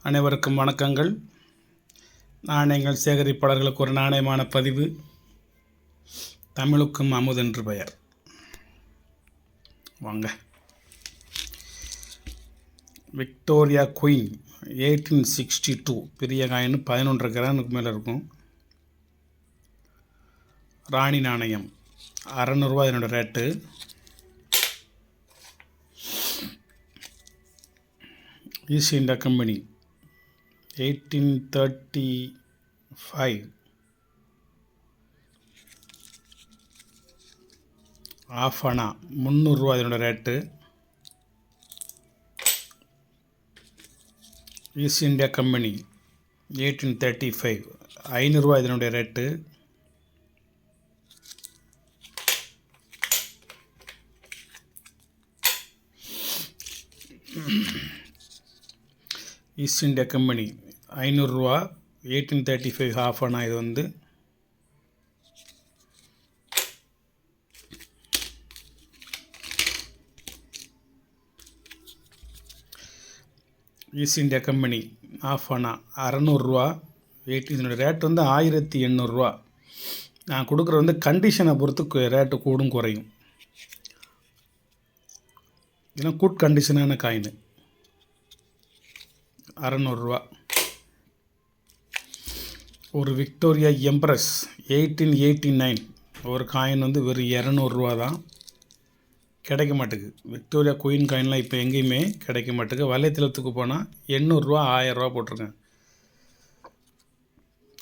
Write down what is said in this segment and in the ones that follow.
அனைவருக்கும் வணக்கங்கள். நாணயங்கள் சேகரிப்பாளர்களுக்கு ஒரு நாணயமான பதிவு. தமிழுக்கும் அமுதென்று பெயர். வாங்க. விக்டோரியா குயின் 1862 பெரிய காயின் 11 கிராமுக்கு மேலே இருக்கும். ராணி நாணயம் 600 ரூபா என்னோட rate. East India Company 1835 half anna 300 ரூபா இதனோட ரேட்டு. ஈஸ்ட் இந்தியா கம்பெனி 1835 500 ரூபா இதனுடைய ரேட்டு. ஈஸ்ட் இந்தியா கம்பெனி 500 ரூபா 1835 ஹாஃப் அணா. இது வந்து East India Company half anna 600 ரூபா. இதனுடைய ரேட் வந்து 1800 ரூபா. நான் கொடுக்குற வந்து கண்டிஷனை பொறுத்து ரேட்டு கூடும் குறையும். இதெல்லாம் குட் கண்டிஷனான காயின். 600 ரூபா. ஒரு விக்டோரியா எம்ப்ரஸ் 1889 ஒரு காயின் வந்து வெறும் 200 ரூபா தான். கிடைக்க மாட்டேங்குது. விக்டோரியா குயின் காயின்லாம் இப்போ எங்கேயுமே கிடைக்க மாட்டேங்குது. வலைத்தளத்துக்கு போனால் 800 ரூபா 1000 ரூபா போட்டிருக்கேன்.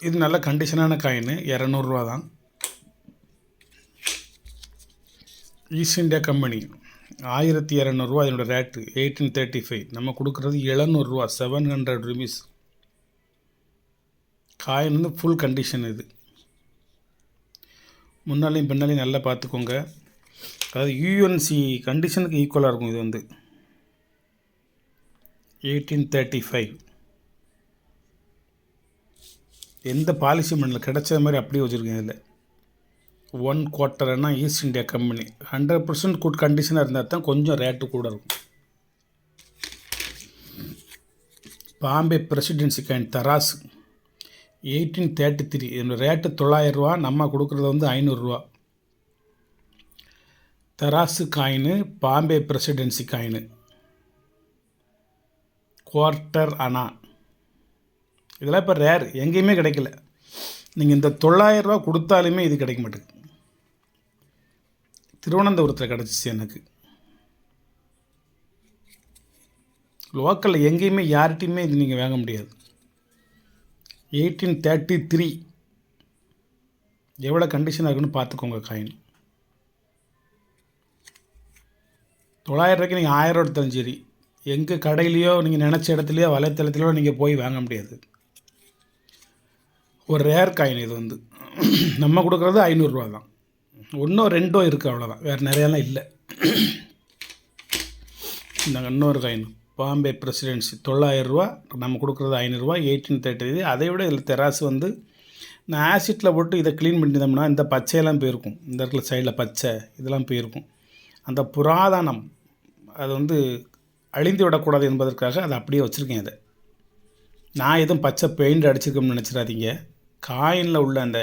இது நல்ல கண்டிஷனான காயின். 200 ரூபா தான். ஈஸ்ட் இந்தியா கம்பெனி 1200 ரூபா இதனோட ரேட்டு. 1835 நம்ம கொடுக்குறது 700 ரூபா 700 ருபீஸ். காயின் வந்து ஃபுல் கண்டிஷன். இது முன்னாலையும் பின்னாலையும் நல்லா பார்த்துக்கோங்க. அதாவது யூஎன்சி கண்டிஷனுக்கு ஈக்குவலாக இருக்கும். இது வந்து 1835 எந்த பாலிசி மண்ணில் கிடைச்ச மாதிரி அப்படியே வச்சுருக்கேன். இதில் 1/4 ஈஸ்ட் இந்தியா கம்பெனி 100% குட் கண்டிஷனாக இருந்தால் தான் கொஞ்சம் ரேட்டு கூட இருக்கும். பாம்பே பிரசிடென்சி காயின் தராசு 1833 இதோட ரேட்டு 900 ரூபா. நம்ம கொடுக்குறது வந்து 500 ரூபா. தராசு coin Bombay presidency coin 1/4 anna. இதெல்லாம் இப்போ ரேர், எங்கேயுமே கிடைக்கல. நீங்கள் இந்த 900 ரூபா கொடுத்தாலுமே இது கிடைக்க மாட்டேங்குது. திருவனந்தபுரத்தில் கிடச்சிச்சு எனக்கு. லோக்கலில் எங்கேயுமே யார்கிட்டையுமே இது நீங்கள் வாங்க முடியாது. 1833 எவ்வளோ கண்டிஷனாக இருக்குன்னு பார்த்துக்கோங்க. காயின் 900 ரூபாய்க்கு நீங்கள் 1000 ரூபா எடுத்தாலும் சரி, எங்கள் கடையிலையோ நீங்கள் நினச்ச இடத்துலையோ வலைத்தளத்துலையோ நீங்கள் போய் வாங்க முடியாது. ஒரு ரேர் காயின் இது வந்து. நம்ம கொடுக்குறது 500 ரூபா தான். ஒன்றோ ரெண்டோ இருக்குது, அவ்வளோதான். வேறு நிறையாலாம் இல்லை. நாங்கள் இன்னொரு காயின் பாம்பே பிரசிடென்சி 900 ரூபா. நம்ம கொடுக்குறது 500 ரூபா. 1833. அதை விட இதில் தெராசு வந்து நான் ஆசிட்டில் போட்டு இதை க்ளீன் பண்ணிட்டோம்னா இந்த பச்சையெல்லாம் போயிருக்கும். இந்த இடத்துல சைடில் பச்சை இதெல்லாம் போயிருக்கும். அந்த புராதனம் அது வந்து அழிந்து விடக்கூடாது என்பதற்காக அதை அப்படியே வச்சுருக்கேன். அதை நான் எதுவும் பச்சை பெயிண்ட் அடிச்சிருக்கோம்னு நினச்சிடாதீங்க. காயினில் உள்ள அந்த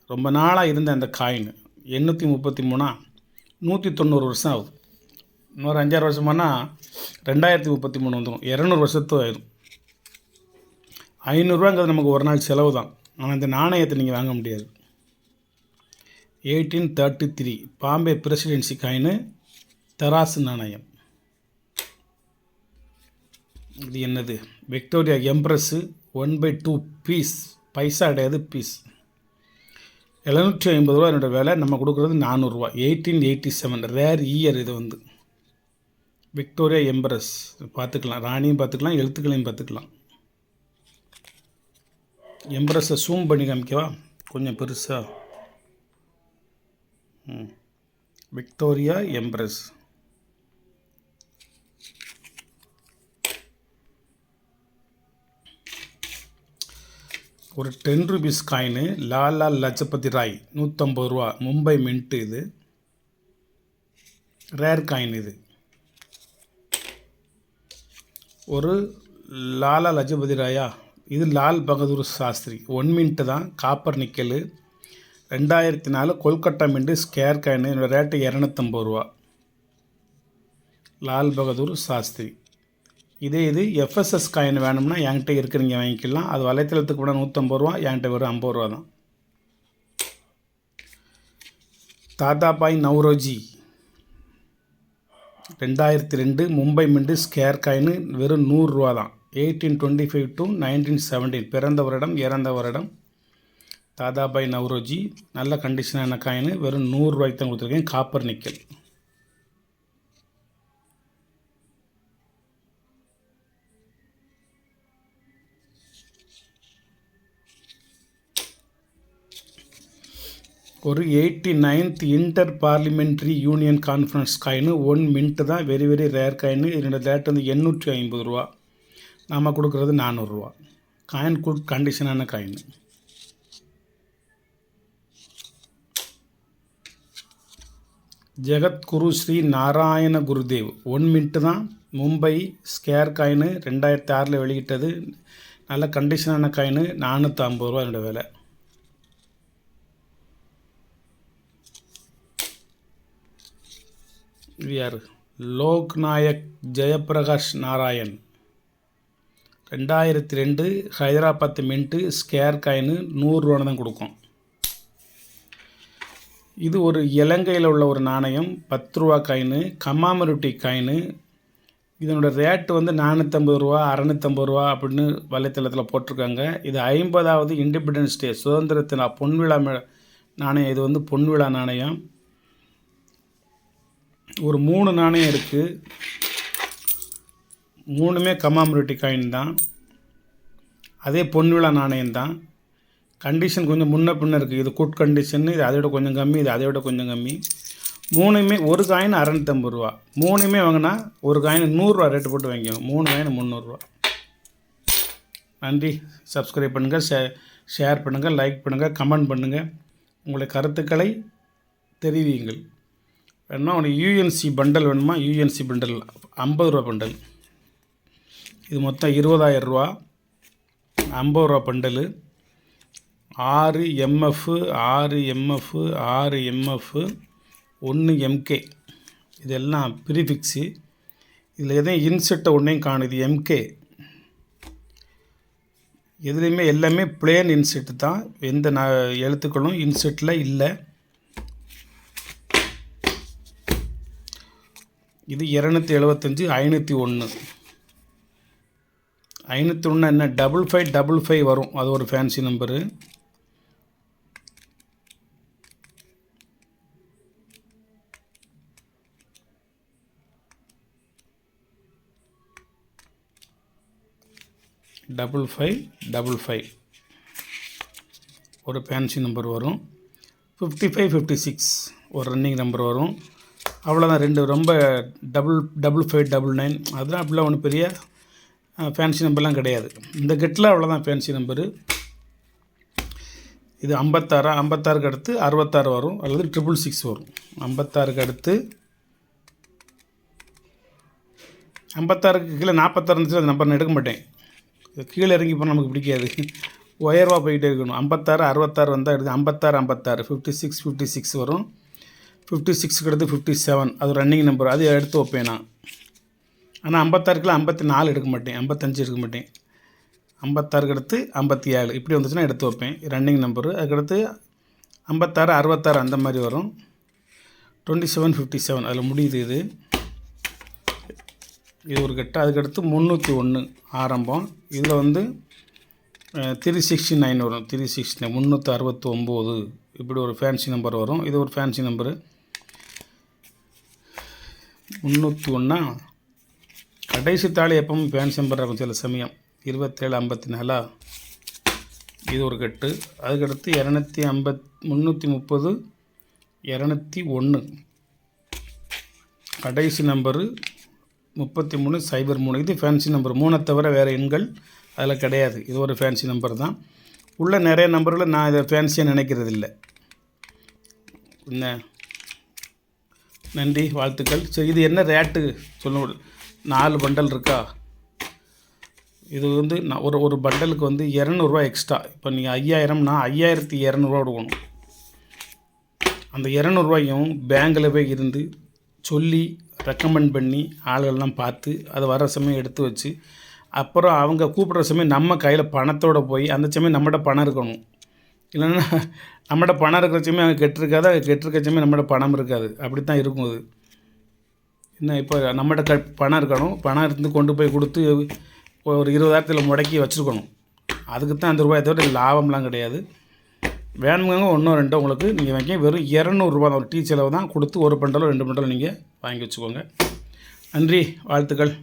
ரொம்ப நாளாக இருந்த அந்த காயின் 833 190 வருஷம் ஆகுது. இன்னொரு 5-6 வருஷமானா 2033 வந்துடும். 200 வருஷத்து ஆயிடும். 500 ரூபாங்கிறது நமக்கு ஒரு நாள் செலவு தான். ஆனால் இந்த நாணயத்தை நீங்கள் வாங்க முடியாது. 1833 பாம்பே பிரசிடென்சி காயின் தராசு நாணயம். இது என்னது? Victoria எம்ப்ரஸ்ஸு 1/2 piece. பைசா கிடையாது, பீஸ். 750 ரூபா என்னோடய விலை. நம்ம கொடுக்குறது 400 ரூபா. 1887 ரேர் இயர். இது வந்து விக்டோரியா எம்ப்ரஸ். பார்த்துக்கலாம், ராணியும் பார்த்துக்கலாம், எழுத்துக்களையும் பார்த்துக்கலாம். எம்ப்ரஸை ஜூம் பண்ணி காமிக்கவா? கொஞ்சம் பெருசாக. விக்டோரியா எம்ப்ரஸ் ஒரு 10 ருபீஸ் காயின். லாலா லஜபதி ராய் 150 ரூபா. மும்பை மின்ட்டு. இது ரேர் காயின். இது ஒரு லாலா லஜபதி ராயா, இது லால் பகதூர் சாஸ்திரி. 1 மின்ட்டு தான், copper nickel. 2004 Kolkata mint square coin. என்னோட ரேட்டு 250 ரூபா. லால் பகதூர் சாஸ்திரி. இது எஃப்எஸ்எஸ் காயின் வேணும்னா என்கிட்ட இருக்கிறீங்க வாங்கிக்கலாம். அது வலைத்தளத்துக்கு கூட 150 ரூபா, என்கிட்ட வெறும் 50 ரூபா தான். Dadabhai Naoroji 2002 Mumbai mint square coin, வெறும் 100 ரூபா தான். 1825 to 1917 பிறந்த வருடம் இறந்த வருடம். தாதாபாய் நவ்ரோஜி நல்ல கண்டிஷனான காயின், வெறும் 100 ரூபாய்க்கு தான் கொடுத்துருக்கேன். Copper nickel. ஒரு 89th inter parliamentary union conference coin. 1 mint தான், வெரி வெரி ரேர் காயின். இதனோட ரேட் வந்து 850 ரூபா. நாம் கொடுக்குறது 400 ரூபா. காயின் குட் கண்டிஷனான காயின். ஜெகத்குரு ஸ்ரீ நாராயண குருதேவ் 1 மின்ட்டு தான், மும்பை ஸ்கேர் காயின். 2006 வெளியிட்டது. நல்ல கண்டிஷனான காயின். 450 ரூபா என்னோட விலை. இது யார்? Loknayak Jayaprakash Narayan. 2002 Hyderabad mint square coin. 100 ரூபா தான் கொடுக்கும். இது ஒரு இலங்கையில் உள்ள ஒரு நாணயம். 10 ரூபா காயின், கமாமருட்டி காயின். இதனோட ரேட்டு வந்து 450 ரூபா, 650 ரூபா அப்படின்னு வலைத்தளத்தில் போட்டிருக்காங்க. இது 50வது இண்டிபெண்டன்ஸ் டே, சுதந்திரத்தின் பொன்விழா நாணயம். இது வந்து பொன்விழா நாணயம். ஒரு 3 நாணயம் இருக்குது. 3மே கமாமருட்டி காயின் தான். அதே பொன்விழா நாணயம் தான். கண்டிஷன் கொஞ்சம் முன்ன பின்ன இருக்குது. இது குட் கண்டிஷன், இது அதை விட கொஞ்சம் கம்மி, இது அதை விட கொஞ்சம் கம்மி. 3மே ஒரு காயின் 650 ரூபா. 3மே வாங்கினா ஒரு காயின் 100 ரூபா ரேட்டு போட்டு வாங்கிக்கோங்க. 3 காயின் 300 ரூபா. நன்றி. சப்ஸ்கிரைப் பண்ணுங்கள், ஷேர் பண்ணுங்கள், லைக் பண்ணுங்கள், கமெண்ட் பண்ணுங்கள். உங்களுடைய கருத்துக்களை தெரிவியுங்கள். வேணுமா உனக்கு யூஎன்சி பண்டல் வேணுமா? யூஎன்சி பண்டல் 50 ரூபா பண்டல். இது மொத்தம் 20,000 ரூபா. 50 ரூபா bundle. 6 MF 6 MF 6 MF 1 MK. இதெல்லாம் ப்ரீஃபிக்ஸு. இதில் எதையும் இன்செட்டை ஒன்றையும் காணுது. MK எதுலேயுமே எல்லாமே பிளேன் இன்செட்டு தான். எந்த எழுத்துக்களும் இன்செட்டில் இல்லை. இது 275 501. 501 என்ன 5555 வரும். அது ஒரு ஃபேன்சி நம்பரு. டபுள் ஃபைவ் ஒரு ஃபேன்சி நம்பர் வரும். 55 56 ஒரு ரன்னிங் நம்பர் வரும். அவ்வளோதான். 2 ரொம்ப டபுள் 599. அதெல்லாம் அப்படிலாம் ஒன்றும் பெரிய ஃபேன்சி நம்பர்லாம் கிடையாது. இந்த கெட்டில் அவ்வளோதான் ஃபேன்சி நம்பரு. இது 56க்கு அடுத்து 66 வரும், அல்லது 666 வரும். 56க்கு அடுத்து 56க்கு கீழே 46 இருந்துச்சு. அந்த நம்பர் நான் எடுக்க மாட்டேன். கீழே இறங்கி போனால் நமக்கு பிடிக்காது. உயர்வாக போய்கிட்டே இருக்கணும். 56 66 வந்தால் எடுத்து 56 56 56 வரும். 56க்கு அடுத்து 57 அது ரன்னிங் நம்பர். அது எடுத்து வைப்பேன் நான். ஆனால் 56க்குள்ள 54 எடுக்க மாட்டேன், 55 எடுக்க மாட்டேன். 56க்கு அடுத்து 57 இப்படி வந்துச்சுன்னா எடுத்து வைப்பேன், ரன்னிங் நம்பரு. அதுக்கடுத்து 56 66 அந்த மாதிரி வரும். 27 57 அதில் முடியுது. இது ஒரு கட்டு. அதுக்கடுத்து 301 ஆரம்பம். இதில் வந்து 369 வரும். 369 369 இப்படி ஒரு ஃபேன்சி நம்பர் வரும். இது ஒரு ஃபேன்சி நம்பரு. 301 கடைசி தாள் எப்பவும் ஃபேன்சி நம்பர் இருக்கும் சில சமயம். 27 54 இது ஒரு கட்டு. அதுக்கடுத்து 330 201 கடைசி நம்பரு 3303. இது ஃபேன்சி நம்பர். 3 தவிர வேறு எண்கள் அதில் கிடையாது. இது ஒரு ஃபேன்சி நம்பர் தான். உள்ள நிறைய நம்பர்களை நான் இதை ஃபேன்சியாக நினைக்கிறது இல்லை. என்ன, நன்றி, வாழ்த்துக்கள். சரி, இது என்ன ரேட்டு சொல்ல? 4 பண்டல் இருக்கா? இது வந்து நான் ஒரு பண்டலுக்கு வந்து இரநூறுவா எக்ஸ்ட்ரா. இப்போ நீங்கள் 5000னா 5200 கொடுக்கணும். அந்த 200 பேங்கில் போய் இருந்து சொல்லி ரெக்கமெண்ட் பண்ணி ஆளுகள்லாம் பார்த்து அது வர சமயம் எடுத்து வச்சு அப்புறம் அவங்க கூப்பிட்ற சமயம் நம்ம கையில் பணத்தோடு போய் அந்த சமயம் நம்மகிட்ட பணம் இருக்கணும். இல்லைன்னா நம்மகிட்ட பணம் இருக்கிற சமயம் அங்கே கெட்டிருக்காது, அது கெட்டிருக்க சமயம் நம்மகிட்ட பணம் இருக்காது. அப்படி தான் இருக்கும் அது. என்ன இப்போ நம்மகிட்ட பணம் இருக்கணும், பணம் இருந்து கொண்டு போய் கொடுத்து ஒரு 20,000 முடக்கி வச்சுருக்கணும். அதுக்கு தான் அந்த ரூபாயை தவிர லாபம்லாம் கிடையாது. வேணுங்க ஒன்றோ ரெண்டோ உங்களுக்கு நீங்கள் வாங்கி வெறும் 200 தான் ஒரு டீ செலவு தான் கொடுத்து ஒரு பண்டலோ 2 பண்டலோ நீங்கள் வாங்கி வச்சுக்கோங்க. நன்றி, வாழ்த்துக்கள்.